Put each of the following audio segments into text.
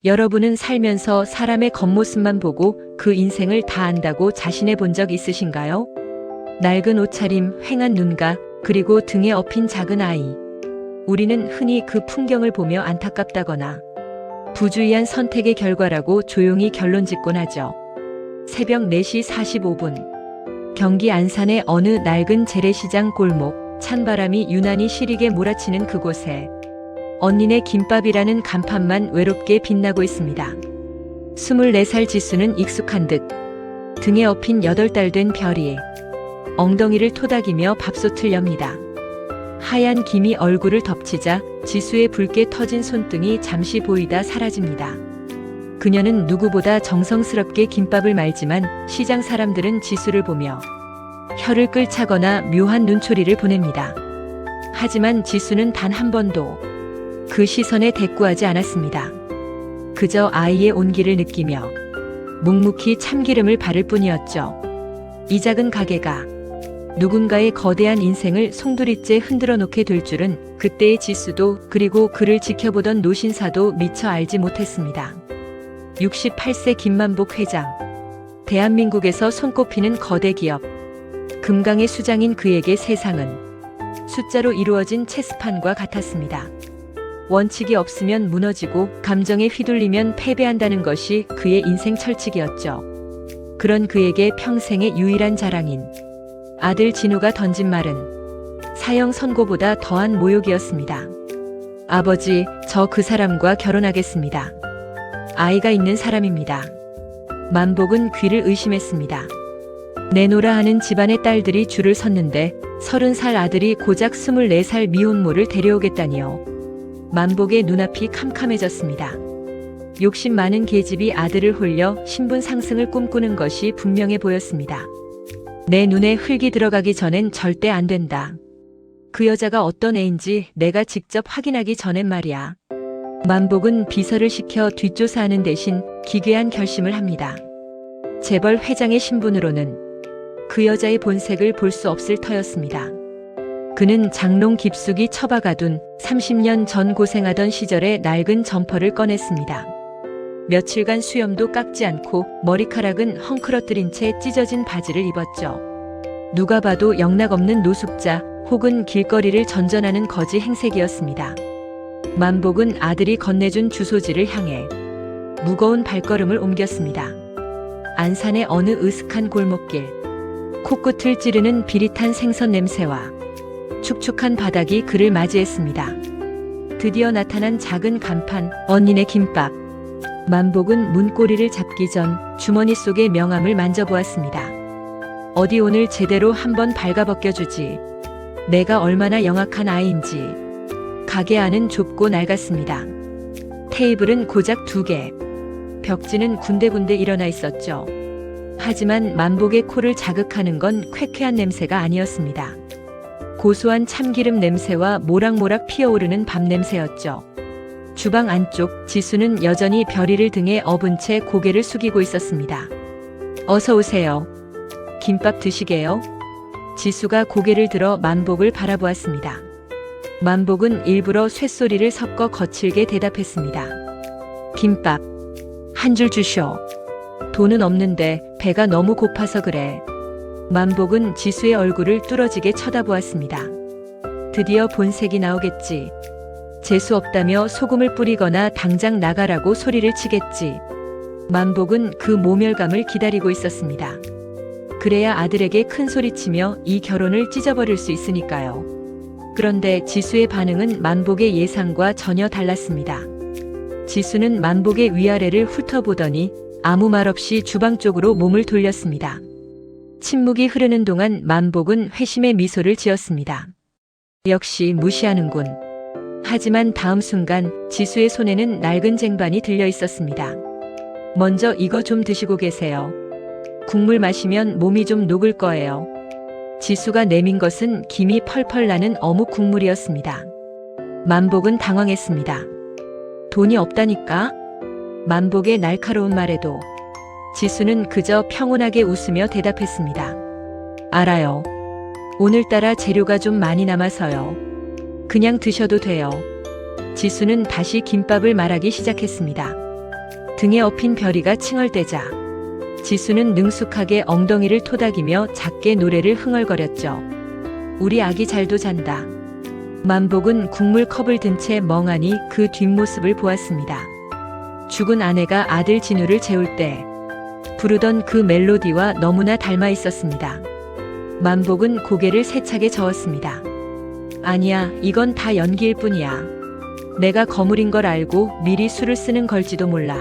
여러분은 살면서 사람의 겉모습만 보고 그 인생을 다 안다고 자신해 본 적 있으신가요? 낡은 옷차림, 휑한 눈가, 그리고 등에 업힌 작은 아이. 우리는 흔히 그 풍경을 보며 안타깝다거나 부주의한 선택의 결과라고 조용히 결론짓곤 하죠. 새벽 4시 45분. 경기 안산의 어느 낡은 재래시장 골목, 찬바람이 유난히 시리게 몰아치는 그곳에 언니네 김밥이라는 간판만 외롭게 빛나고 있습니다. 24살 지수는 익숙한 듯 등에 업힌 8달 된 별이 엉덩이를 토닥이며 밥솥을 엽니다. 하얀 김이 얼굴을 덮치자 지수의 붉게 터진 손등이 잠시 보이다 사라집니다. 그녀는 누구보다 정성스럽게 김밥을 말지만 시장 사람들은 지수를 보며 혀를 끌차거나 묘한 눈초리를 보냅니다. 하지만 지수는 단 한 번도 그 시선에 대꾸하지 않았습니다. 그저 아이의 온기를 느끼며 묵묵히 참기름을 바를 뿐이었죠. 이 작은 가게가 누군가의 거대한 인생을 송두리째 흔들어 놓게 될 줄은 그때의 지수도 그리고 그를 지켜보던 노신사도 미처 알지 못했습니다. 68세 김만복 회장. 대한민국에서 손꼽히는 거대 기업 금강의 수장인 그에게 세상은 숫자로 이루어진 체스판과 같았습니다. 원칙이 없으면 무너지고 감정에 휘둘리면 패배한다는 것이 그의 인생 철칙이었죠. 그런 그에게 평생의 유일한 자랑인 아들 진우가 던진 말은 사형 선고보다 더한 모욕이었습니다. 아버지, 저 그 사람과 결혼하겠습니다. 아이가 있는 사람입니다. 만복은 귀를 의심했습니다. 내노라 하는 집안의 딸들이 줄을 섰는데 30살 아들이 고작 24살 미혼모를 데려오겠다니요. 만복의 눈앞이 캄캄해졌습니다. 욕심 많은 계집이 아들을 홀려 신분 상승을 꿈꾸는 것이 분명해 보였습니다. 내 눈에 흙이 들어가기 전엔 절대 안 된다. 그 여자가 어떤 애인지 내가 직접 확인하기 전엔 말이야. 만복은 비서를 시켜 뒷조사하는 대신 기괴한 결심을 합니다. 재벌 회장의 신분으로는 그 여자의 본색을 볼 수 없을 터였습니다. 그는 장롱 깊숙이 처박아둔 30년 전 고생하던 시절의 낡은 점퍼를 꺼냈습니다. 며칠간 수염도 깎지 않고 머리카락은 헝클어뜨린 채 찢어진 바지를 입었죠. 누가 봐도 영락없는 노숙자 혹은 길거리를 전전하는 거지 행색이었습니다. 만복은 아들이 건네준 주소지를 향해 무거운 발걸음을 옮겼습니다. 안산의 어느 으슥한 골목길. 코끝을 찌르는 비릿한 생선 냄새와 축축한 바닥이 그를 맞이했습니다. 드디어 나타난 작은 간판, 언니네 김밥. 만복은 문고리를 잡기 전 주머니 속의 명함을 만져보았습니다. 어디 오늘 제대로 한번 발가벗겨주지. 내가 얼마나 영악한 아이인지. 가게 안은 좁고 낡았습니다. 테이블은 고작 2개. 벽지는 군데군데 일어나 있었죠. 하지만 만복의 코를 자극하는 건 쾌쾌한 냄새가 아니었습니다. 고소한 참기름 냄새와 모락모락 피어오르는 밥 냄새였죠. 주방 안쪽 지수는 여전히 별이를 등에 업은 채 고개를 숙이고 있었습니다. 어서 오세요. 김밥 드시게요? 지수가 고개를 들어 만복을 바라보았습니다. 만복은 일부러 쇳소리를 섞어 거칠게 대답했습니다. 김밥 한 줄 주쇼. 돈은 없는데 배가 너무 고파서 그래. 만복은 지수의 얼굴을 뚫어지게 쳐다보았습니다. 드디어 본색이 나오겠지. 재수 없다며 소금을 뿌리거나 당장 나가라고 소리를 치겠지. 만복은 그 모멸감을 기다리고 있었습니다. 그래야 아들에게 큰 소리치며 이 결혼을 찢어버릴 수 있으니까요. 그런데 지수의 반응은 만복의 예상과 전혀 달랐습니다. 지수는 만복의 위아래를 훑어보더니 아무 말 없이 주방 쪽으로 몸을 돌렸습니다. 침묵이 흐르는 동안 만복은 회심의 미소를 지었습니다. 역시 무시하는군. 하지만 다음 순간 지수의 손에는 낡은 쟁반이 들려 있었습니다. 먼저 이거 좀 드시고 계세요. 국물 마시면 몸이 좀 녹을 거예요. 지수가 내민 것은 김이 펄펄 나는 어묵 국물이었습니다. 만복은 당황했습니다. 돈이 없다니까? 만복의 날카로운 말에도 지수는 그저 평온하게 웃으며 대답했습니다. 알아요. 오늘따라 재료가 좀 많이 남아서요. 그냥 드셔도 돼요. 지수는 다시 김밥을 말하기 시작했습니다. 등에 업힌 별이가 칭얼대자 지수는 능숙하게 엉덩이를 토닥이며 작게 노래를 흥얼거렸죠. 우리 아기 잘도 잔다. 만복은 국물컵을 든 채 멍하니 그 뒷모습을 보았습니다. 죽은 아내가 아들 진우를 재울 때 부르던 그 멜로디와 너무나 닮아 있었습니다. 만복은 고개를 세차게 저었습니다. 아니야, 이건 다 연기일 뿐이야. 내가 거물인 걸 알고 미리 수를 쓰는 걸지도 몰라.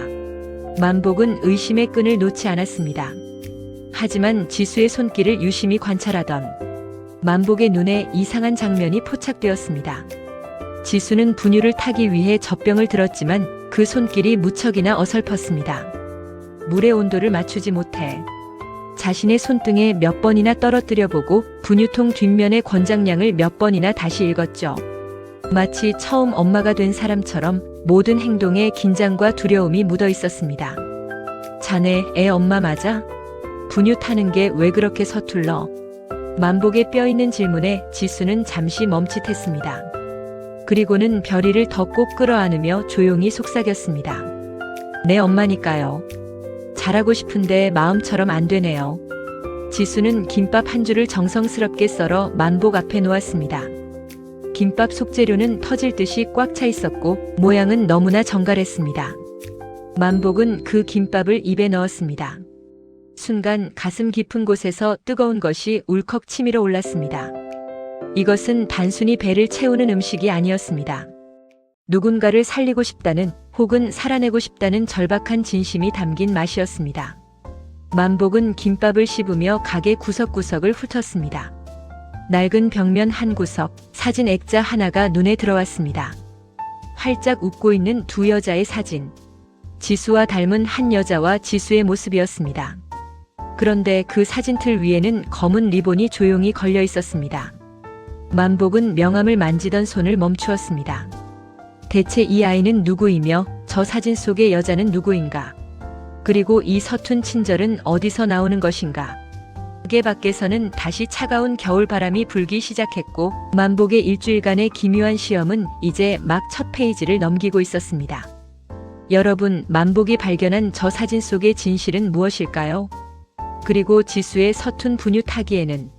만복은 의심의 끈을 놓지 않았습니다. 하지만 지수의 손길을 유심히 관찰하던 만복의 눈에 이상한 장면이 포착되었습니다. 지수는 분유를 타기 위해 젖병을 들었지만 그 손길이 무척이나 어설펐습니다. 물의 온도를 맞추지 못해 자신의 손등에 몇 번이나 떨어뜨려 보고 분유통 뒷면의 권장량을 몇 번이나 다시 읽었죠. 마치 처음 엄마가 된 사람처럼 모든 행동에 긴장과 두려움이 묻어 있었습니다. 자네 애 엄마 맞아? 분유 타는 게 왜 그렇게 서툴러? 만복의 뼈있는 질문에 지수는 잠시 멈칫했습니다. 그리고는 별이를 더 꼭 끌어안으며 조용히 속삭였습니다. 내 엄마니까요. 잘하고 싶은데 마음처럼 안 되네요. 지수는 김밥 한 줄을 정성스럽게 썰어 만복 앞에 놓았습니다. 김밥 속재료는 터질 듯이 꽉 차 있었고 모양은 너무나 정갈했습니다. 만복은 그 김밥을 입에 넣었습니다. 순간 가슴 깊은 곳에서 뜨거운 것이 울컥 치밀어 올랐습니다. 이것은 단순히 배를 채우는 음식이 아니었습니다. 누군가를 살리고 싶다는 혹은 살아내고 싶다는 절박한 진심이 담긴 맛이었습니다. 만복은 김밥을 씹으며 가게 구석구석을 훑었습니다. 낡은 벽면 한 구석, 사진 액자 하나가 눈에 들어왔습니다. 활짝 웃고 있는 두 여자의 사진. 지수와 닮은 한 여자와 지수의 모습이었습니다. 그런데 그 사진틀 위에는 검은 리본이 조용히 걸려 있었습니다. 만복은 명함을 만지던 손을 멈추었습니다. 대체 이 아이는 누구이며 저 사진 속의 여자는 누구인가? 그리고 이 서툰 친절은 어디서 나오는 것인가? 가게 밖에서는 다시 차가운 겨울바람이 불기 시작했고 만복의 일주일간의 기묘한 시험은 이제 막 첫 페이지를 넘기고 있었습니다. 여러분, 만복이 발견한 저 사진 속의 진실은 무엇일까요? 그리고 지수의 서툰 분유 타기에는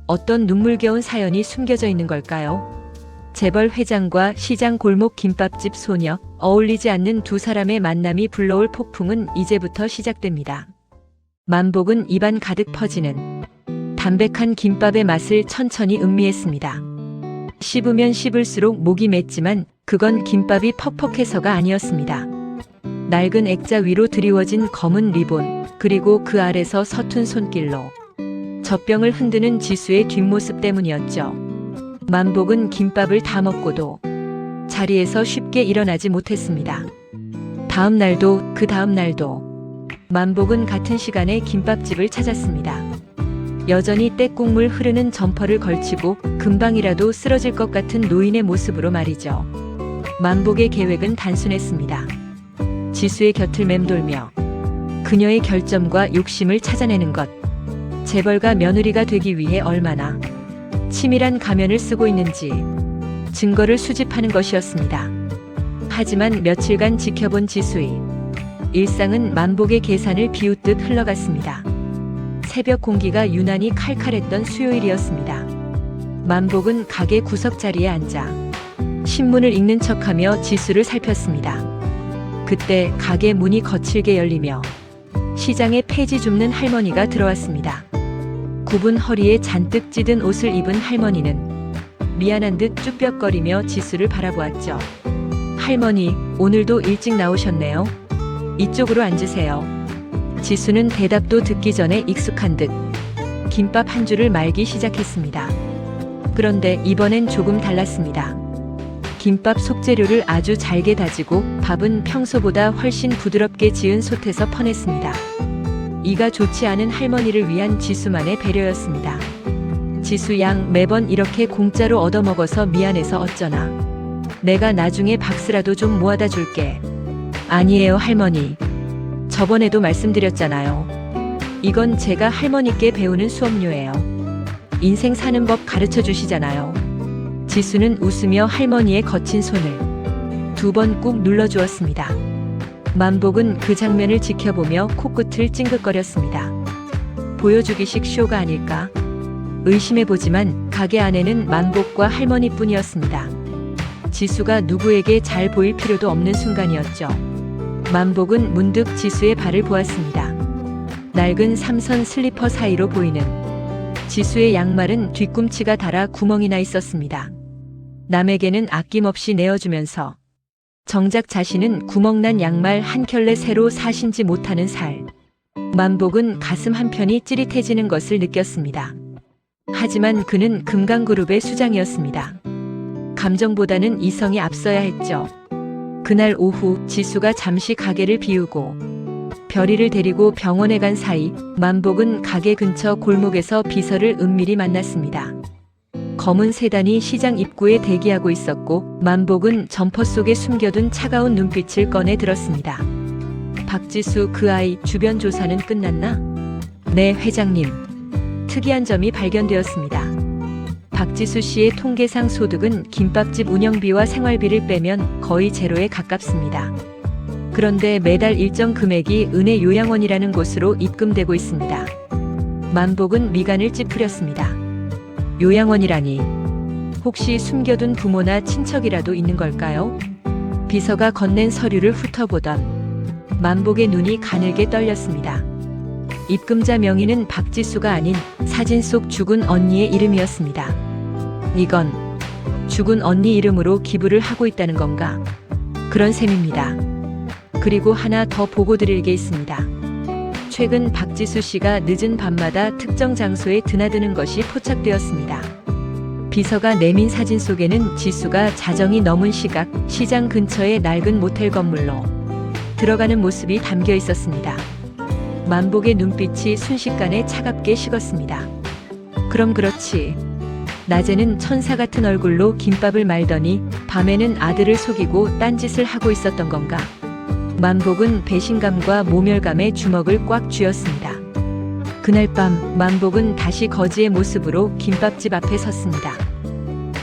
어떤 눈물겨운 사연이 숨겨져 있는 걸까요? 재벌 회장과 시장 골목 김밥집 소녀, 어울리지 않는 두 사람의 만남이 불러올 폭풍은 이제부터 시작됩니다. 만복은 입안 가득 퍼지는 담백한 김밥의 맛을 천천히 음미했습니다. 씹으면 씹을수록 목이 맸지만 그건 김밥이 퍽퍽해서가 아니었습니다. 낡은 액자 위로 드리워진 검은 리본, 그리고 그 아래서 서툰 손길로 젖병을 흔드는 지수의 뒷모습 때문이었죠. 만복은 김밥을 다 먹고도 자리에서 쉽게 일어나지 못했습니다. 다음 날도 그 다음 날도 만복은 같은 시간에 김밥집을 찾았습니다. 여전히 떼국물 흐르는 점퍼를 걸치고 금방이라도 쓰러질 것 같은 노인의 모습으로 말이죠. 만복의 계획은 단순했습니다. 지수의 곁을 맴돌며 그녀의 결점과 욕심을 찾아내는 것. 재벌가 며느리가 되기 위해 얼마나 치밀한 가면을 쓰고 있는지 증거를 수집하는 것이었습니다. 하지만 며칠간 지켜본 지수의 일상은 만복의 계산을 비웃듯 흘러갔습니다. 새벽 공기가 유난히 칼칼했던 수요일이었습니다. 만복은 가게 구석자리에 앉아 신문을 읽는 척하며 지수를 살폈습니다. 그때 가게 문이 거칠게 열리며 시장에 폐지 줍는 할머니가 들어왔습니다. 굽은 허리에 잔뜩 찌든 옷을 입은 할머니는 미안한 듯 쭈뼛거리며 지수를 바라보았죠. 할머니, 오늘도 일찍 나오셨네요. 이쪽으로 앉으세요. 지수는 대답도 듣기 전에 익숙한 듯 김밥 한 줄을 말기 시작했습니다. 그런데 이번엔 조금 달랐습니다. 김밥 속재료를 아주 잘게 다지고 밥은 평소보다 훨씬 부드럽게 지은 솥에서 퍼냈습니다. 이가 좋지 않은 할머니를 위한 지수만의 배려였습니다. 지수 양, 매번 이렇게 공짜로 얻어먹어서 미안해서 어쩌나. 내가 나중에 박스라도 좀 모아다 줄게. 아니에요, 할머니. 저번에도 말씀드렸잖아요. 이건 제가 할머니께 배우는 수업료예요. 인생 사는 법 가르쳐 주시잖아요. 지수는 웃으며 할머니의 거친 손을 두 번 꾹 눌러주었습니다. 만복은 그 장면을 지켜보며 코끝을 찡긋거렸습니다. 보여주기식 쇼가 아닐까? 의심해보지만 가게 안에는 만복과 할머니뿐이었습니다. 지수가 누구에게 잘 보일 필요도 없는 순간이었죠. 만복은 문득 지수의 발을 보았습니다. 낡은 삼선 슬리퍼 사이로 보이는 지수의 양말은 뒤꿈치가 닳아 구멍이 나 있었습니다. 남에게는 아낌없이 내어주면서 정작 자신은 구멍난 양말 한 켤레 새로 사신지 못하는 살. 만복은 가슴 한편이 찌릿해지는 것을 느꼈습니다. 하지만 그는 금강그룹의 수장이었습니다. 감정보다는 이성이 앞서야 했죠. 그날 오후 지수가 잠시 가게를 비우고 별이를 데리고 병원에 간 사이 만복은 가게 근처 골목에서 비서를 은밀히 만났습니다. 검은 세단이 시장 입구에 대기하고 있었고 만복은 점퍼 속에 숨겨둔 차가운 눈빛을 꺼내 들었습니다. 박지수 그 아이 주변 조사는 끝났나? 네, 회장님. 특이한 점이 발견되었습니다. 박지수 씨의 통계상 소득은 김밥집 운영비와 생활비를 빼면 거의 제로에 가깝습니다. 그런데 매달 일정 금액이 은혜 요양원이라는 곳으로 입금되고 있습니다. 만복은 미간을 찌푸렸습니다. 요양원이라니, 혹시 숨겨둔 부모나 친척이라도 있는 걸까요? 비서가 건넨 서류를 훑어보던 만복의 눈이 가늘게 떨렸습니다. 입금자 명의는 박지수가 아닌 사진 속 죽은 언니의 이름이었습니다. 이건 죽은 언니 이름으로 기부를 하고 있다는 건가? 그런 셈입니다. 그리고 하나 더 보고 드릴 게 있습니다. 최근 박지수 씨가 늦은 밤마다 특정 장소에 드나드는 것이 포착되었습니다. 비서가 내민 사진 속에는 지수가 자정이 넘은 시각 시장 근처의 낡은 모텔 건물로 들어가는 모습이 담겨 있었습니다. 만복의 눈빛이 순식간에 차갑게 식었습니다. 그럼 그렇지. 낮에는 천사 같은 얼굴로 김밥을 말더니 밤에는 아들을 속이고 딴짓을 하고 있었던 건가? 만복은 배신감과 모멸감에 주먹을 꽉 쥐었습니다. 그날 밤 만복은 다시 거지의 모습으로 김밥집 앞에 섰습니다.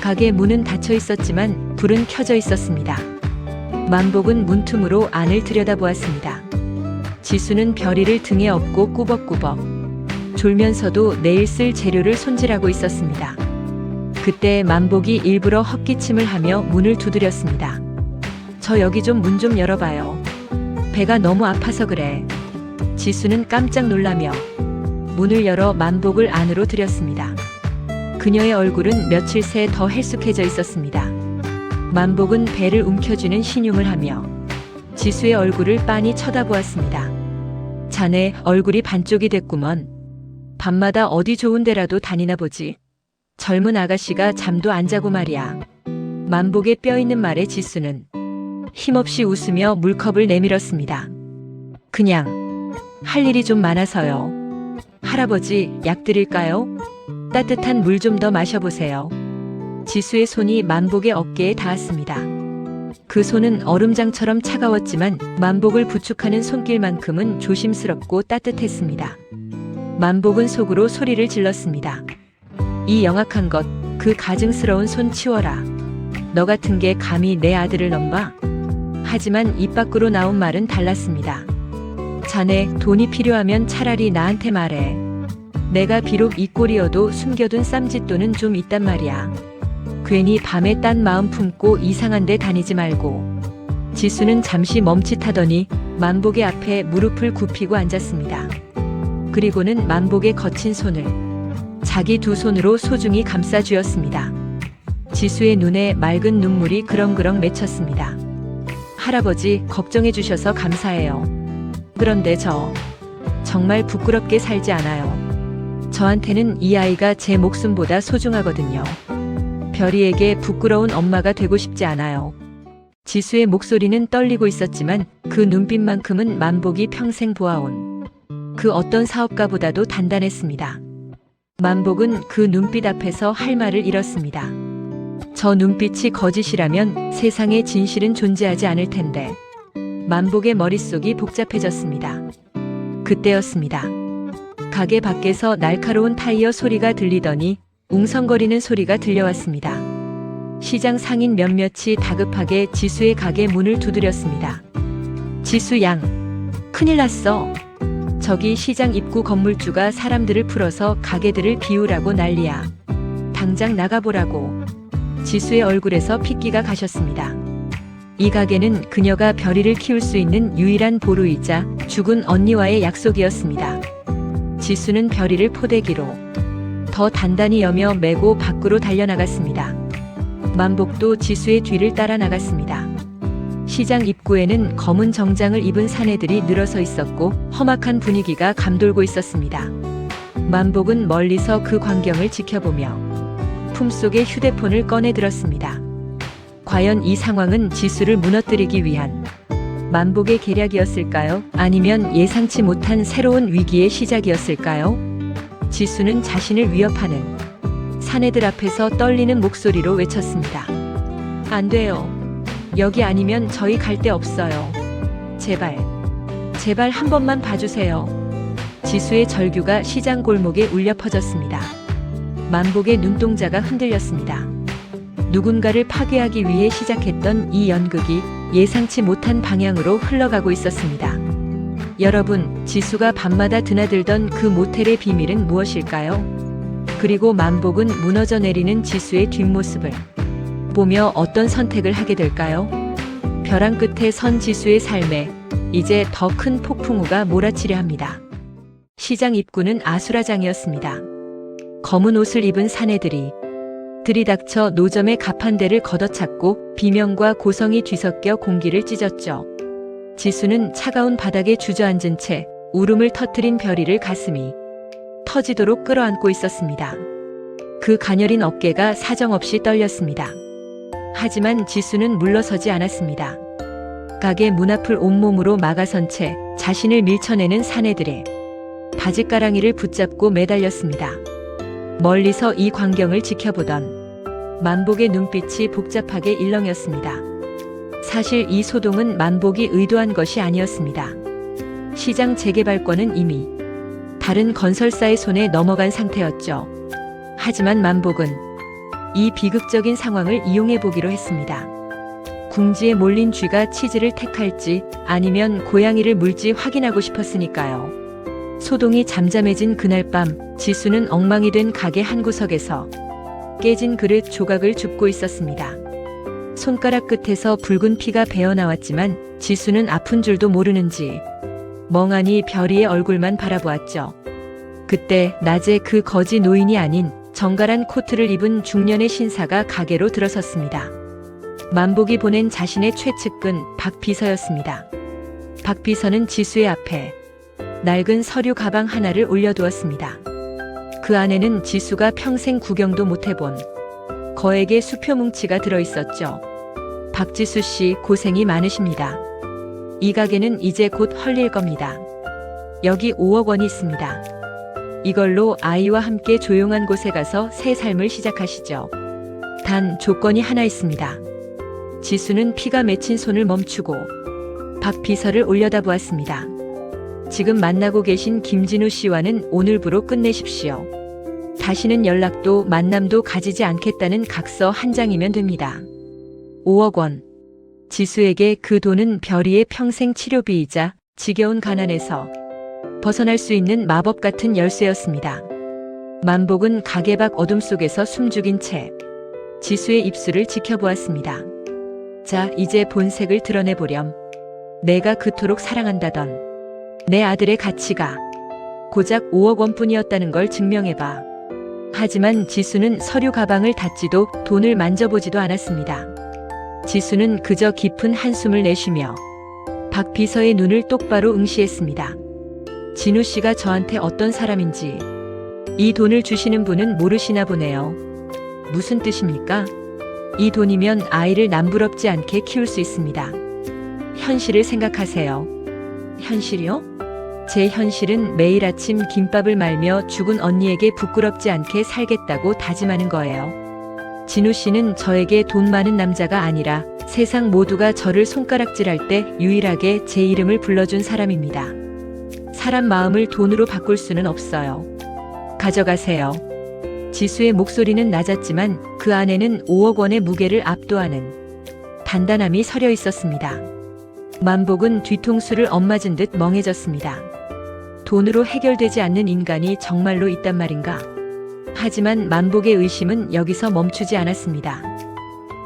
가게 문은 닫혀 있었지만 불은 켜져 있었습니다. 만복은 문틈으로 안을 들여다보았습니다. 지수는 별이를 등에 업고 꾸벅꾸벅 졸면서도 내일 쓸 재료를 손질하고 있었습니다. 그때 만복이 일부러 헛기침을 하며 문을 두드렸습니다. 저 여기 좀 문 좀 열어봐요. 배가 너무 아파서 그래. 지수는 깜짝 놀라며 문을 열어 만복을 안으로 들였습니다. 그녀의 얼굴은 며칠 새 더 헬쑥해져 있었습니다. 만복은 배를 움켜쥐는 신용을 하며 지수의 얼굴을 빤히 쳐다보았습니다. 자네 얼굴이 반쪽이 됐구먼. 밤마다 어디 좋은 데라도 다니나 보지. 젊은 아가씨가 잠도 안 자고 말이야. 만복의 뼈있는 말에 지수는 힘없이 웃으며 물컵을 내밀었습니다. 그냥 할 일이 좀 많아서요. 할아버지, 약 드릴까요? 따뜻한 물 좀 더 마셔보세요. 지수의 손이 만복의 어깨에 닿았습니다. 그 손은 얼음장처럼 차가웠지만 만복을 부축하는 손길만큼은 조심스럽고 따뜻했습니다. 만복은 속으로 소리를 질렀습니다. 이 영악한 것, 그 가증스러운 손 치워라. 너 같은 게 감히 내 아들을 넘봐? 하지만 입 밖으로 나온 말은 달랐습니다. 자네 돈이 필요하면 차라리 나한테 말해. 내가 비록 이 꼴이어도 숨겨둔 쌈짓돈은 좀 있단 말이야. 괜히 밤에 딴 마음 품고 이상한 데 다니지 말고. 지수는 잠시 멈칫하더니 만복의 앞에 무릎을 굽히고 앉았습니다. 그리고는 만복의 거친 손을 자기 두 손으로 소중히 감싸 쥐었습니다. 지수의 눈에 맑은 눈물이 그렁그렁 맺혔습니다. 할아버지, 걱정해 주셔서 감사해요. 그런데 저 정말 부끄럽게 살지 않아요. 저한테는 이 아이가 제 목숨보다 소중하거든요. 별이에게 부끄러운 엄마가 되고 싶지 않아요. 지수의 목소리는 떨리고 있었지만 그 눈빛만큼은 만복이 평생 보아온 그 어떤 사업가보다도 단단했습니다. 만복은 그 눈빛 앞에서 할 말을 잃었습니다. 저 눈빛이 거짓이라면 세상에 진실은 존재하지 않을 텐데. 만복의 머릿속이 복잡해졌습니다. 그때였습니다. 가게 밖에서 날카로운 타이어 소리가 들리더니 웅성거리는 소리가 들려왔습니다. 시장 상인 몇몇이 다급하게 지수의 가게 문을 두드렸습니다. 지수 양, 큰일 났어. 저기 시장 입구 건물주가 사람들을 풀어서 가게들을 비우라고 난리야. 당장 나가보라고. 지수의 얼굴에서 핏기가 가셨습니다. 이 가게는 그녀가 별이를 키울 수 있는 유일한 보루이자 죽은 언니와의 약속이었습니다. 지수는 별이를 포대기로 더 단단히 여며 메고 밖으로 달려나갔습니다. 만복도 지수의 뒤를 따라 나갔습니다. 시장 입구에는 검은 정장을 입은 사내들이 늘어서 있었고 험악한 분위기가 감돌고 있었습니다. 만복은 멀리서 그 광경을 지켜보며 품속에 휴대폰을 꺼내 들었습니다. 과연 이 상황은 지수를 무너뜨리기 위한 만복의 계략이었을까요? 아니면 예상치 못한 새로운 위기의 시작이었을까요? 지수는 자신을 위협하는 사내들 앞에서 떨리는 목소리로 외쳤습니다. 안 돼요. 여기 아니면 저희 갈 데 없어요. 제발, 제발 한 번만 봐주세요. 지수의 절규가 시장 골목에 울려 퍼졌습니다. 만복의 눈동자가 흔들렸습니다. 누군가를 파괴하기 위해 시작했던 이 연극이 예상치 못한 방향으로 흘러가고 있었습니다. 여러분, 지수가 밤마다 드나들던 그 모텔의 비밀은 무엇일까요? 그리고 만복은 무너져 내리는 지수의 뒷모습을 보며 어떤 선택을 하게 될까요? 벼랑 끝에 선 지수의 삶에 이제 더 큰 폭풍우가 몰아치려 합니다. 시장 입구는 아수라장이었습니다. 검은 옷을 입은 사내들이 들이닥쳐 노점의 가판대를 걷어찼고 비명과 고성이 뒤섞여 공기를 찢었죠. 지수는 차가운 바닥에 주저앉은 채 울음을 터뜨린 별이를 가슴이 터지도록 끌어안고 있었습니다. 그 가녀린 어깨가 사정없이 떨렸습니다. 하지만 지수는 물러서지 않았습니다. 가게 문 앞을 온몸으로 막아선 채 자신을 밀쳐내는 사내들의 바짓가랑이를 붙잡고 매달렸습니다. 멀리서 이 광경을 지켜보던 만복의 눈빛이 복잡하게 일렁였습니다. 사실 이 소동은 만복이 의도한 것이 아니었습니다. 시장 재개발권은 이미 다른 건설사의 손에 넘어간 상태였죠. 하지만 만복은 이 비극적인 상황을 이용해 보기로 했습니다. 궁지에 몰린 쥐가 치즈를 택할지 아니면 고양이를 물지 확인하고 싶었으니까요. 소동이 잠잠해진 그날 밤, 지수는 엉망이 된 가게 한 구석에서 깨진 그릇 조각을 줍고 있었습니다. 손가락 끝에서 붉은 피가 배어나왔지만 지수는 아픈 줄도 모르는지 멍하니 별이의 얼굴만 바라보았죠. 그때 낮에 그 거지 노인이 아닌 정갈한 코트를 입은 중년의 신사가 가게로 들어섰습니다. 만복이 보낸 자신의 최측근 박 비서였습니다. 박 비서는 지수의 앞에 낡은 서류 가방 하나를 올려두었습니다. 그 안에는 지수가 평생 구경도 못해본 거액의 수표 뭉치가 들어있었죠. 박지수 씨, 고생이 많으십니다. 이 가게는 이제 곧 헐릴 겁니다. 여기 5억 원이 있습니다. 이걸로 아이와 함께 조용한 곳에 가서 새 삶을 시작하시죠. 단 조건이 하나 있습니다. 지수는 피가 맺힌 손을 멈추고 박 비서를 올려다보았습니다. 지금 만나고 계신 김진우 씨와는 오늘부로 끝내십시오. 다시는 연락도 만남도 가지지 않겠다는 각서 한 장이면 됩니다. 5억 원. 지수에게 그 돈은 별이의 평생 치료비이자 지겨운 가난에서 벗어날 수 있는 마법 같은 열쇠였습니다. 만복은 가게 밖 어둠 속에서 숨죽인 채 지수의 입술을 지켜보았습니다. 자, 이제 본색을 드러내보렴. 내가 그토록 사랑한다던 내 아들의 가치가 고작 5억 원뿐이었다는 걸 증명해봐. 하지만 지수는 서류 가방을 닫지도 돈을 만져보지도 않았습니다. 지수는 그저 깊은 한숨을 내쉬며 박 비서의 눈을 똑바로 응시했습니다. 진우 씨가 저한테 어떤 사람인지 이 돈을 주시는 분은 모르시나 보네요. 무슨 뜻입니까? 이 돈이면 아이를 남부럽지 않게 키울 수 있습니다. 현실을 생각하세요. 현실이요? 제 현실은 매일 아침 김밥을 말며 죽은 언니에게 부끄럽지 않게 살겠다고 다짐하는 거예요. 진우 씨는 저에게 돈 많은 남자가 아니라 세상 모두가 저를 손가락질할 때 유일하게 제 이름을 불러준 사람입니다. 사람 마음을 돈으로 바꿀 수는 없어요. 가져가세요. 지수의 목소리는 낮았지만 그 안에는 5억 원의 무게를 압도하는 단단함이 서려 있었습니다. 만복은 뒤통수를 엇맞은 듯 멍해졌습니다. 돈으로 해결되지 않는 인간이 정말로 있단 말인가? 하지만 만복의 의심은 여기서 멈추지 않았습니다.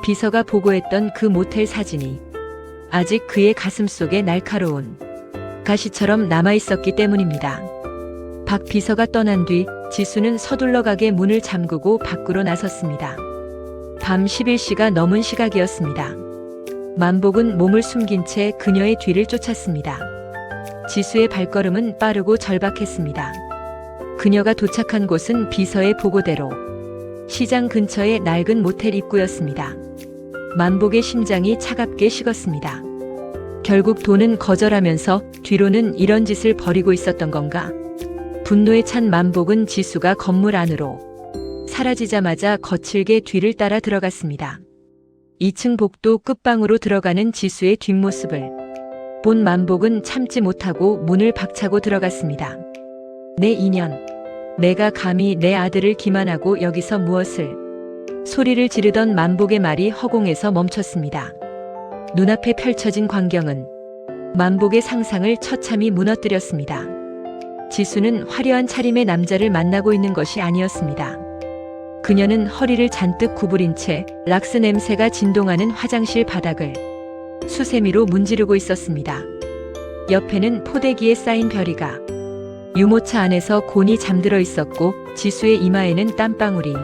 비서가 보고했던 그 모텔 사진이 아직 그의 가슴 속에 날카로운 가시처럼 남아있었기 때문입니다. 박 비서가 떠난 뒤 지수는 서둘러 가게 문을 잠그고 밖으로 나섰습니다. 밤 11시가 넘은 시각이었습니다. 만복은 몸을 숨긴 채 그녀의 뒤를 쫓았습니다. 지수의 발걸음은 빠르고 절박했습니다. 그녀가 도착한 곳은 비서의 보고대로 시장 근처의 낡은 모텔 입구였습니다. 만복의 심장이 차갑게 식었습니다. 결국 돈은 거절하면서 뒤로는 이런 짓을 벌이고 있었던 건가? 분노에 찬 만복은 지수가 건물 안으로 사라지자마자 거칠게 뒤를 따라 들어갔습니다. 2층 복도 끝방으로 들어가는 지수의 뒷모습을 본 만복은 참지 못하고 문을 박차고 들어갔습니다. 내 인연, 내가 감히 내 아들을 기만하고 여기서 무엇을? 소리를 지르던 만복의 말이 허공에서 멈췄습니다. 눈앞에 펼쳐진 광경은 만복의 상상을 처참히 무너뜨렸습니다. 지수는 화려한 차림의 남자를 만나고 있는 것이 아니었습니다. 그녀는 허리를 잔뜩 구부린 채 락스 냄새가 진동하는 화장실 바닥을 수세미로 문지르고 있었습니다. 옆에는 포대기에 쌓인 별이가 유모차 안에서 곤히 잠들어 있었고 지수의 이마에는 땀방울이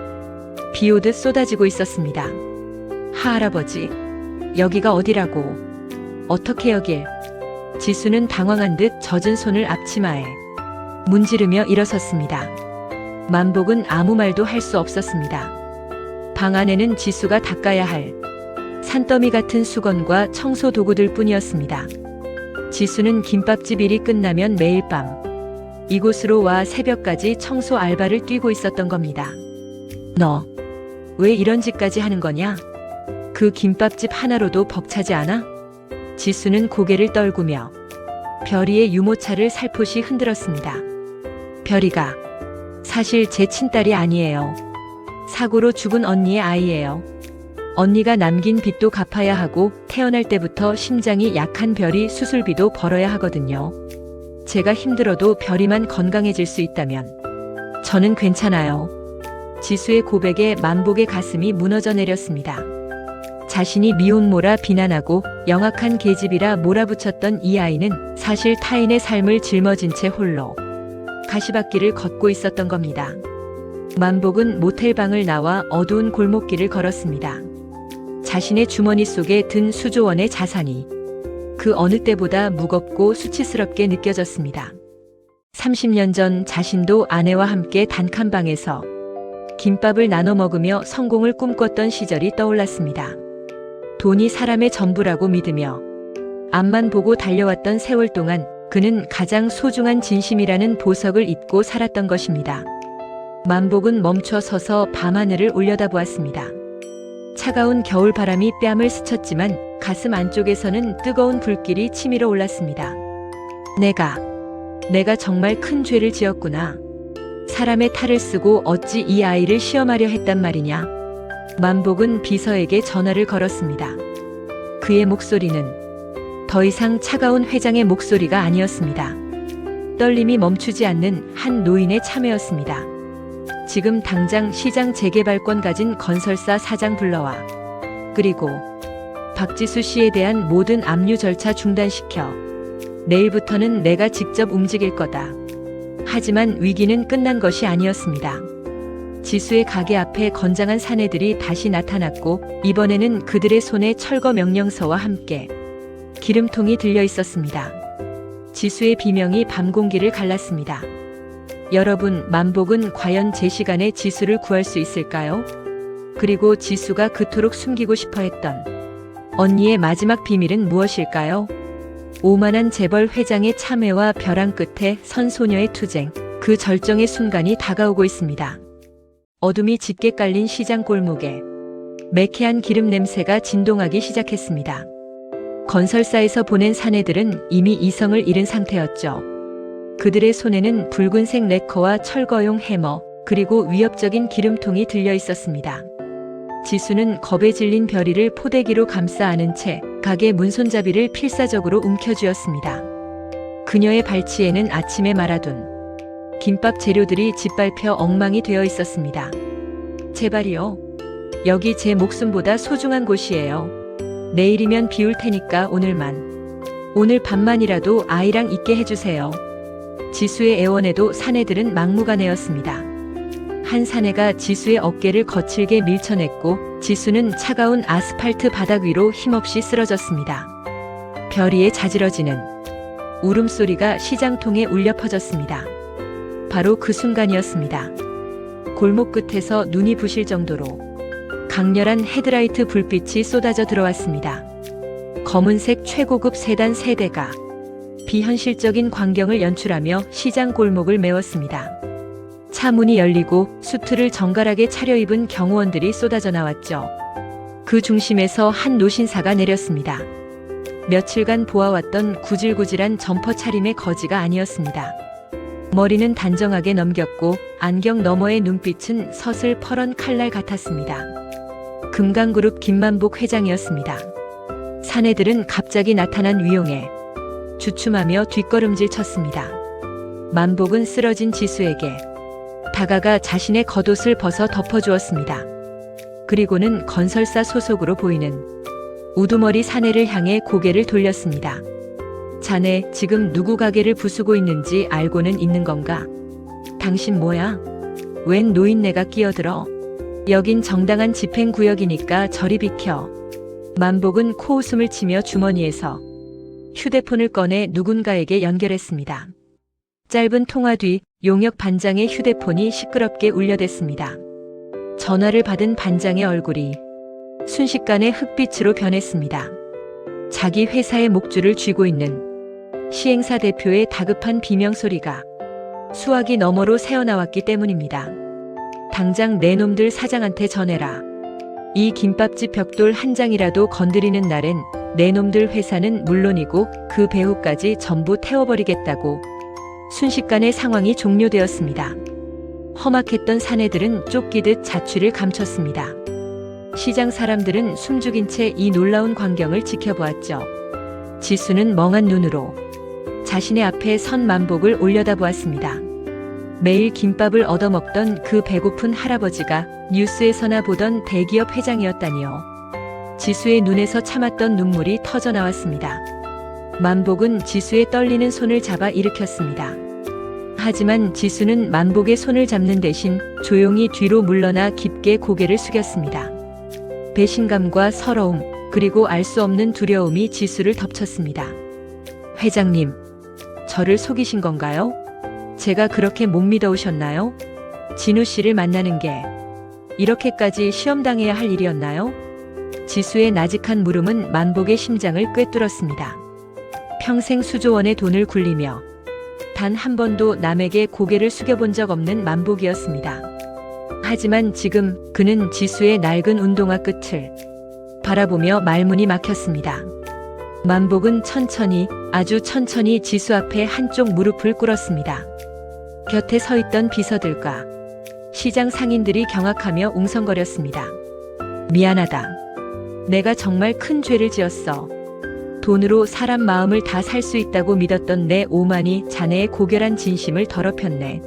비오듯 쏟아지고 있었습니다. 하할아버지, 여기가 어디라고? 어떻게 여길? 지수는 당황한 듯 젖은 손을 앞치마에 문지르며 일어섰습니다. 만복은 아무 말도 할 수 없었습니다. 방 안에는 지수가 닦아야 할 산더미 같은 수건과 청소 도구들 뿐이었습니다. 지수는 김밥집 일이 끝나면 매일 밤 이곳으로 와 새벽까지 청소 알바를 뛰고 있었던 겁니다. 너, 왜 이런 짓까지 하는 거냐? 그 김밥집 하나로도 벅차지 않아? 지수는 고개를 떨구며 별이의 유모차를 살포시 흔들었습니다. 별이가 사실 제 친딸이 아니에요. 사고로 죽은 언니의 아이예요. 언니가 남긴 빚도 갚아야 하고 태어날 때부터 심장이 약한 별이 수술비도 벌어야 하거든요. 제가 힘들어도 별이만 건강해질 수 있다면 저는 괜찮아요. 지수의 고백에 만복의 가슴이 무너져 내렸습니다. 자신이 미혼모라 비난하고 영악한 계집이라 몰아붙였던 이 아이는 사실 타인의 삶을 짊어진 채 홀로 가시밭길을 걷고 있었던 겁니다. 만복은 모텔방을 나와 어두운 골목길을 걸었습니다. 자신의 주머니 속에 든 수조원의 자산이 그 어느 때보다 무겁고 수치스럽게 느껴졌습니다. 30년 전 자신도 아내와 함께 단칸방에서 김밥을 나눠 먹으며 성공을 꿈꿨던 시절이 떠올랐습니다. 돈이 사람의 전부라고 믿으며 앞만 보고 달려왔던 세월 동안 그는 가장 소중한 진심이라는 보석을 잊고 살았던 것입니다. 만복은 멈춰 서서 밤하늘을 올려다보았습니다. 차가운 겨울 바람이 뺨을 스쳤지만 가슴 안쪽에서는 뜨거운 불길이 치밀어 올랐습니다. 내가 정말 큰 죄를 지었구나. 사람의 탈을 쓰고 어찌 이 아이를 시험하려 했단 말이냐. 만복은 비서에게 전화를 걸었습니다. 그의 목소리는 더 이상 차가운 회장의 목소리가 아니었습니다. 떨림이 멈추지 않는 한 노인의 참회였습니다. 지금 당장 시장 재개발권 가진 건설사 사장 불러와. 그리고 박지수 씨에 대한 모든 압류 절차 중단시켜. 내일부터는 내가 직접 움직일 거다. 하지만 위기는 끝난 것이 아니었습니다. 지수의 가게 앞에 건장한 사내들이 다시 나타났고 이번에는 그들의 손에 철거 명령서와 함께 기름통이 들려 있었습니다. 지수의 비명이 밤 공기를 갈랐습니다. 여러분, 만복은 과연 제 시간에 지수를 구할 수 있을까요? 그리고 지수가 그토록 숨기고 싶어 했던 언니의 마지막 비밀은 무엇일까요? 오만한 재벌 회장의 참회와 벼랑 끝에 선 소녀의 투쟁, 그 절정의 순간이 다가오고 있습니다. 어둠이 짙게 깔린 시장 골목에 매캐한 기름 냄새가 진동하기 시작했습니다. 건설사에서 보낸 사내들은 이미 이성을 잃은 상태였죠. 그들의 손에는 붉은색 레커와 철거용 해머, 그리고 위협적인 기름통이 들려 있었습니다. 지수는 겁에 질린 별이를 포대기로 감싸 안은 채 가게 문손잡이를 필사적으로 움켜쥐었습니다. 그녀의 발치에는 아침에 말아둔 김밥 재료들이 짓밟혀 엉망이 되어 있었습니다. 제발이요. 여기 제 목숨보다 소중한 곳이에요. 내일이면 비울 테니까 오늘 밤만이라도 아이랑 있게 해주세요. 지수의 애원에도 사내들은 막무가내였습니다. 한 사내가 지수의 어깨를 거칠게 밀쳐냈고 지수는 차가운 아스팔트 바닥 위로 힘없이 쓰러졌습니다. 별이의 자지러지는 울음소리가 시장통에 울려 퍼졌습니다. 바로 그 순간이었습니다. 골목 끝에서 눈이 부실 정도로 강렬한 헤드라이트 불빛이 쏟아져 들어왔습니다. 검은색 최고급 세단 3대가 비현실적인 광경을 연출하며 시장 골목을 메웠습니다. 차 문이 열리고 수트를 정갈하게 차려입은 경호원들이 쏟아져 나왔죠. 그 중심에서 한 노신사가 내렸습니다. 며칠간 보아왔던 구질구질한 점퍼 차림의 거지가 아니었습니다. 머리는 단정하게 넘겼고 안경 너머의 눈빛은 서슬 퍼런 칼날 같았습니다. 금강그룹 김만복 회장이었습니다. 사내들은 갑자기 나타난 위용에 주춤하며 뒷걸음질 쳤습니다. 만복은 쓰러진 지수에게 다가가 자신의 겉옷을 벗어 덮어주었습니다. 그리고는 건설사 소속으로 보이는 우두머리 사내를 향해 고개를 돌렸습니다. 자네 지금 누구 가게를 부수고 있는지 알고는 있는 건가? 당신 뭐야? 웬 노인네가 끼어들어? 여긴 정당한 집행구역이니까 저리 비켜. 만복은 코웃음을 치며 주머니에서 휴대폰을 꺼내 누군가에게 연결했습니다. 짧은 통화 뒤 용역 반장의 휴대폰이 시끄럽게 울려댔습니다. 전화를 받은 반장의 얼굴이 순식간에 흑빛으로 변했습니다. 자기 회사의 목줄을 쥐고 있는 시행사 대표의 다급한 비명소리가 수화기 너머로 새어나왔기 때문입니다. 당장 내 놈들 사장한테 전해라. 이 김밥집 벽돌 한 장이라도 건드리는 날엔 내 놈들 회사는 물론이고 그 배우까지 전부 태워버리겠다고. 순식간에 상황이 종료되었습니다. 험악했던 사내들은 쫓기듯 자취를 감췄습니다. 시장 사람들은 숨죽인 채 이 놀라운 광경을 지켜보았죠. 지수는 멍한 눈으로 자신의 앞에 선 만복을 올려다보았습니다. 매일 김밥을 얻어먹던 그 배고픈 할아버지가 뉴스에서나 보던 대기업 회장이었다니요. 지수의 눈에서 참았던 눈물이 터져나왔습니다. 만복은 지수의 떨리는 손을 잡아 일으켰습니다. 하지만 지수는 만복의 손을 잡는 대신 조용히 뒤로 물러나 깊게 고개를 숙였습니다. 배신감과 서러움, 그리고 알 수 없는 두려움이 지수를 덮쳤습니다. 회장님, 저를 속이신 건가요? 제가 그렇게 못 믿어오셨나요? 진우 씨를 만나는 게 이렇게까지 시험당해야 할 일이었나요? 지수의 나직한 물음은 만복의 심장을 꿰뚫었습니다. 평생 수조 원의 돈을 굴리며 단 한 번도 남에게 고개를 숙여본 적 없는 만복이었습니다. 하지만 지금 그는 지수의 낡은 운동화 끝을 바라보며 말문이 막혔습니다. 만복은 천천히, 아주 천천히 지수 앞에 한쪽 무릎을 꿇었습니다. 곁에 서 있던 비서들과 시장 상인들이 경악하며 웅성거렸습니다. 미안하다. 내가 정말 큰 죄를 지었어. 돈으로 사람 마음을 다 살 수 있다고 믿었던 내 오만이 자네의 고결한 진심을 더럽혔네.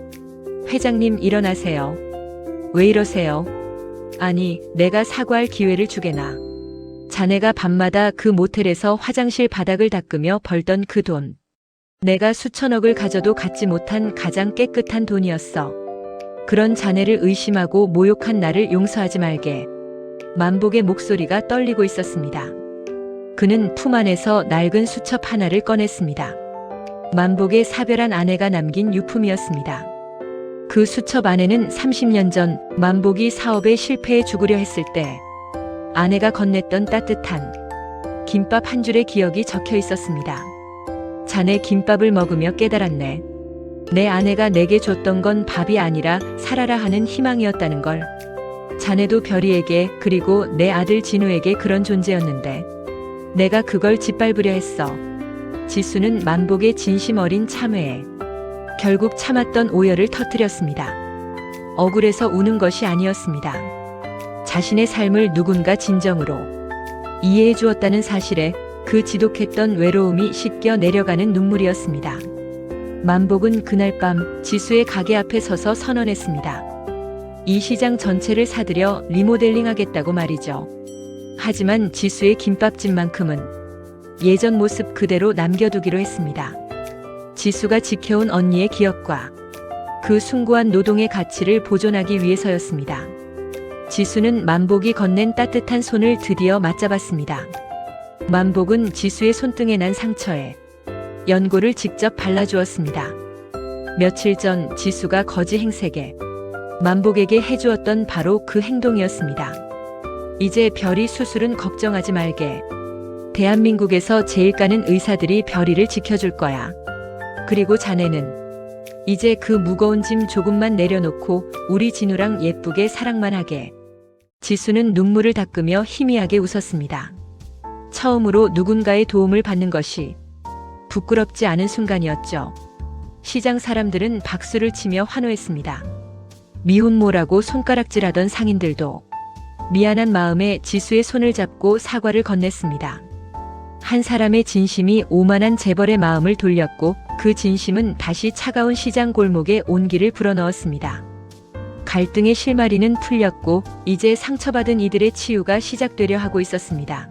회장님 일어나세요. 왜 이러세요? 아니, 내가 사과할 기회를 주게나. 자네가 밤마다 그 모텔에서 화장실 바닥을 닦으며 벌던 그 돈. 내가 수천억을 가져도 갖지 못한 가장 깨끗한 돈이었어. 그런 자네를 의심하고 모욕한 나를 용서하지 말게. 만복의 목소리가 떨리고 있었습니다. 그는 품 안에서 낡은 수첩 하나를 꺼냈습니다. 만복의 사별한 아내가 남긴 유품이었습니다. 그 수첩 안에는 30년 전 만복이 사업에 실패해 죽으려 했을 때 아내가 건넸던 따뜻한 김밥 한 줄의 기억이 적혀 있었습니다. 자네 김밥을 먹으며 깨달았네. 내 아내가 내게 줬던 건 밥이 아니라 살아라 하는 희망이었다는 걸. 자네도 별이에게 그리고 내 아들 진우에게 그런 존재였는데 내가 그걸 짓밟으려 했어. 지수는 만복의 진심 어린 참회에 결국 참았던 오열을 터뜨렸습니다. 억울해서 우는 것이 아니었습니다. 자신의 삶을 누군가 진정으로 이해해 주었다는 사실에 그 지독했던 외로움이 씻겨 내려가는 눈물이었습니다. 만복은 그날 밤 지수의 가게 앞에 서서 선언했습니다. 이 시장 전체를 사들여 리모델링하겠다고 말이죠. 하지만 지수의 김밥집만큼은 예전 모습 그대로 남겨두기로 했습니다. 지수가 지켜온 언니의 기억과 그 숭고한 노동의 가치를 보존하기 위해서였습니다. 지수는 만복이 건넨 따뜻한 손을 드디어 맞잡았습니다. 만복은 지수의 손등에 난 상처에 연고를 직접 발라주었습니다. 며칠 전 지수가 거지 행색에 만복에게 해주었던 바로 그 행동이었습니다. 이제 별이 수술은 걱정하지 말게. 대한민국에서 제일 까는 의사들이 별이를 지켜줄 거야. 그리고 자네는 이제 그 무거운 짐 조금만 내려놓고 우리 진우랑 예쁘게 사랑만 하게. 지수는 눈물을 닦으며 희미하게 웃었습니다. 처음으로 누군가의 도움을 받는 것이 부끄럽지 않은 순간이었죠. 시장 사람들은 박수를 치며 환호했습니다. 미혼모라고 손가락질하던 상인들도 미안한 마음에 지수의 손을 잡고 사과를 건넸습니다. 한 사람의 진심이 오만한 재벌의 마음을 돌렸고 그 진심은 다시 차가운 시장 골목에 온기를 불어넣었습니다. 갈등의 실마리는 풀렸고 이제 상처받은 이들의 치유가 시작되려 하고 있었습니다.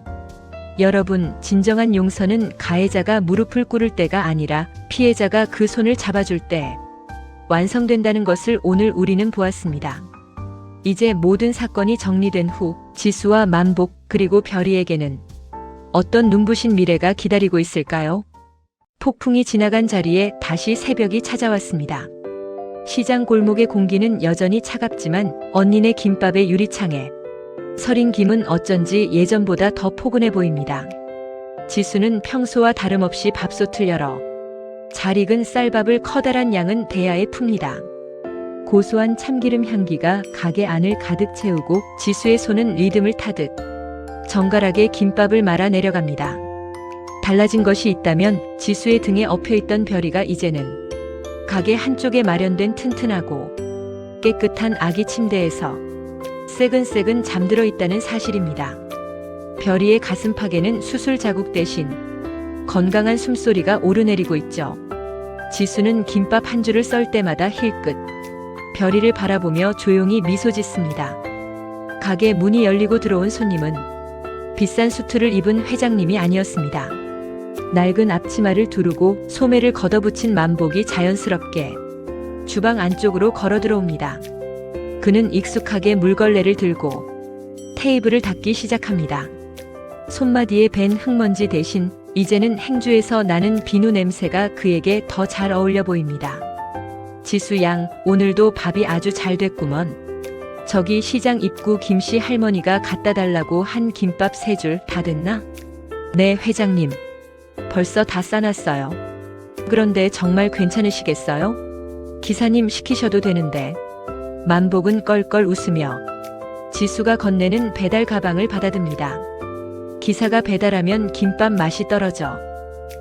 여러분, 진정한 용서는 가해자가 무릎을 꿇을 때가 아니라 피해자가 그 손을 잡아줄 때 완성된다는 것을 오늘 우리는 보았습니다. 이제 모든 사건이 정리된 후 지수와 만복 그리고 별이에게는 어떤 눈부신 미래가 기다리고 있을까요? 폭풍이 지나간 자리에 다시 새벽이 찾아왔습니다. 시장 골목의 공기는 여전히 차갑지만 언니네 김밥의 유리창에 서린 김은 어쩐지 예전보다 더 포근해 보입니다. 지수는 평소와 다름없이 밥솥을 열어 잘 익은 쌀밥을 커다란 양은 대야에 풉니다. 고소한 참기름 향기가 가게 안을 가득 채우고 지수의 손은 리듬을 타듯 정갈하게 김밥을 말아 내려갑니다. 달라진 것이 있다면 지수의 등에 엎여있던 별이가 이제는 가게 한쪽에 마련된 튼튼하고 깨끗한 아기 침대에서 새근새근 잠들어 있다는 사실입니다. 별이의 가슴팍에는 수술 자국 대신 건강한 숨소리가 오르내리고 있죠. 지수는 김밥 한 줄을 썰 때마다 힐끗 별이를 바라보며 조용히 미소 짓습니다. 가게 문이 열리고 들어온 손님은 비싼 수트를 입은 회장님이 아니었습니다. 낡은 앞치마를 두르고 소매를 걷어붙인 만복이 자연스럽게 주방 안쪽으로 걸어 들어옵니다. 그는 익숙하게 물걸레를 들고 테이블을 닦기 시작합니다. 손마디에 밴 흙먼지 대신 이제는 행주에서 나는 비누 냄새가 그에게 더 잘 어울려 보입니다. 지수 양, 오늘도 밥이 아주 잘 됐구먼. 저기 시장 입구 김씨 할머니가 갖다 달라고 한 김밥 3줄 다 됐나? 네, 회장님. 벌써 다 싸놨어요. 그런데 정말 괜찮으시겠어요? 기사님 시키셔도 되는데. 만복은 껄껄 웃으며 지수가 건네는 배달 가방을 받아듭니다. 기사가 배달하면 김밥 맛이 떨어져.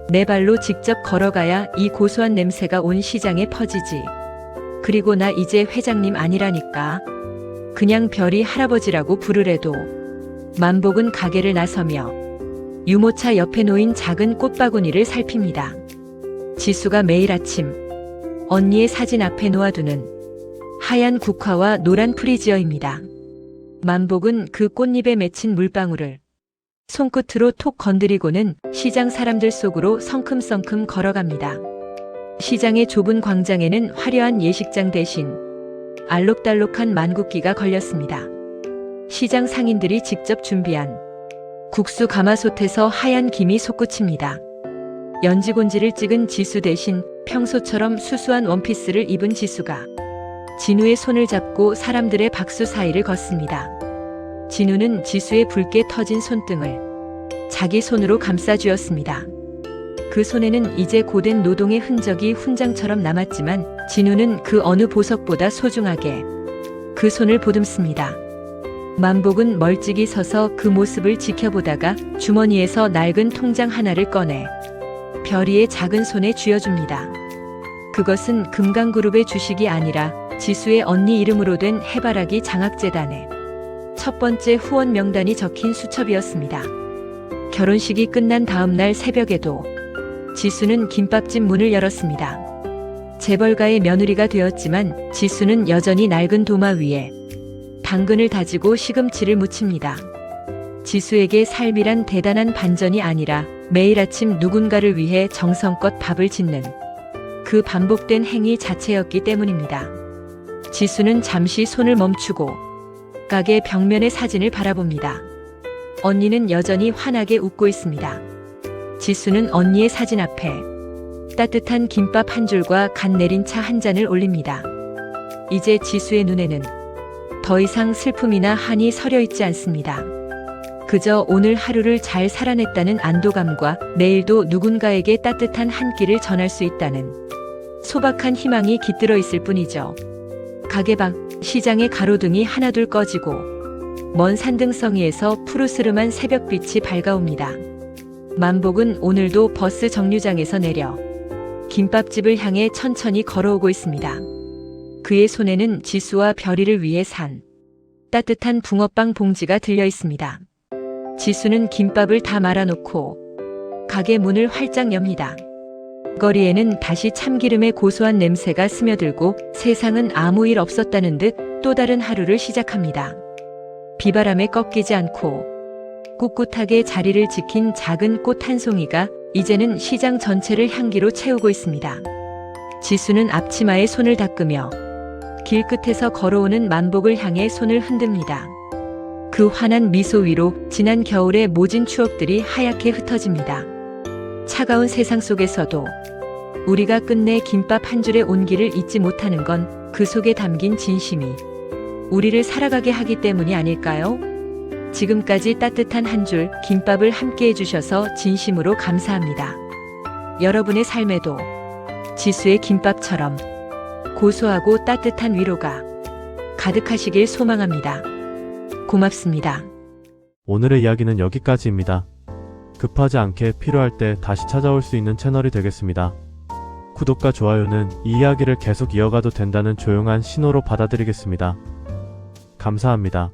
내 발로 직접 걸어가야 이 고소한 냄새가 온 시장에 퍼지지. 그리고 나 이제 회장님 아니라니까. 그냥 별이 할아버지라고 부르래도. 만복은 가게를 나서며 유모차 옆에 놓인 작은 꽃바구니를 살핍니다. 지수가 매일 아침 언니의 사진 앞에 놓아두는 하얀 국화와 노란 프리지어입니다. 만복은 그 꽃잎에 맺힌 물방울을 손끝으로 톡 건드리고는 시장 사람들 속으로 성큼성큼 걸어갑니다. 시장의 좁은 광장에는 화려한 예식장 대신 알록달록한 만국기가 걸렸습니다. 시장 상인들이 직접 준비한 국수 가마솥에서 하얀 김이 솟구칩니다. 연지곤지를 찍은 지수 대신 평소처럼 수수한 원피스를 입은 지수가 진우의 손을 잡고 사람들의 박수 사이를 걷습니다. 진우는 지수의 붉게 터진 손등을 자기 손으로 감싸주었습니다. 그 손에는 이제 고된 노동의 흔적이 훈장처럼 남았지만 진우는 그 어느 보석보다 소중하게 그 손을 보듬습니다. 만복은 멀찍이 서서 그 모습을 지켜보다가 주머니에서 낡은 통장 하나를 꺼내 별이의 작은 손에 쥐어줍니다. 그것은 금강그룹의 주식이 아니라 지수의 언니 이름으로 된 해바라기 장학재단의 첫 번째 후원 명단이 적힌 수첩이었습니다. 결혼식이 끝난 다음 날 새벽에도 지수는 김밥집 문을 열었습니다. 재벌가의 며느리가 되었지만 지수는 여전히 낡은 도마 위에 당근을 다지고 시금치를 무칩니다. 지수에게 삶이란 대단한 반전이 아니라 매일 아침 누군가를 위해 정성껏 밥을 짓는 그 반복된 행위 자체였기 때문입니다. 지수는 잠시 손을 멈추고 가게 벽면의 사진을 바라봅니다. 언니는 여전히 환하게 웃고 있습니다. 지수는 언니의 사진 앞에 따뜻한 김밥 한 줄과 간 내린 차 한 잔을 올립니다. 이제 지수의 눈에는 더 이상 슬픔이나 한이 서려 있지 않습니다. 그저 오늘 하루를 잘 살아냈다는 안도감과 내일도 누군가에게 따뜻한 한 끼를 전할 수 있다는 소박한 희망이 깃들어 있을 뿐이죠. 가게 밖 시장의 가로등이 하나둘 꺼지고 먼 산등성이에서 푸르스름한 새벽빛이 밝아옵니다. 만복은 오늘도 버스 정류장에서 내려 김밥집을 향해 천천히 걸어오고 있습니다. 그의 손에는 지수와 별이를 위해 산 따뜻한 붕어빵 봉지가 들려 있습니다. 지수는 김밥을 다 말아놓고 가게 문을 활짝 엽니다. 거리에는 다시 참기름의 고소한 냄새가 스며들고 세상은 아무 일 없었다는 듯 또 다른 하루를 시작합니다. 비바람에 꺾이지 않고 꿋꿋하게 자리를 지킨 작은 꽃 한 송이가 이제는 시장 전체를 향기로 채우고 있습니다. 지수는 앞치마에 손을 닦으며 길 끝에서 걸어오는 만복을 향해 손을 흔듭니다. 그 환한 미소 위로 지난 겨울의 모진 추억들이 하얗게 흩어집니다. 차가운 세상 속에서도 우리가 끝내 김밥 한 줄의 온기를 잊지 못하는 건 그 속에 담긴 진심이 우리를 살아가게 하기 때문이 아닐까요? 지금까지 따뜻한 한 줄 김밥을 함께 해주셔서 진심으로 감사합니다. 여러분의 삶에도 지수의 김밥처럼 고소하고 따뜻한 위로가 가득하시길 소망합니다. 고맙습니다. 오늘의 이야기는 여기까지입니다. 급하지 않게 필요할 때 다시 찾아올 수 있는 채널이 되겠습니다. 구독과 좋아요는 이 이야기를 계속 이어가도 된다는 조용한 신호로 받아들이겠습니다. 감사합니다.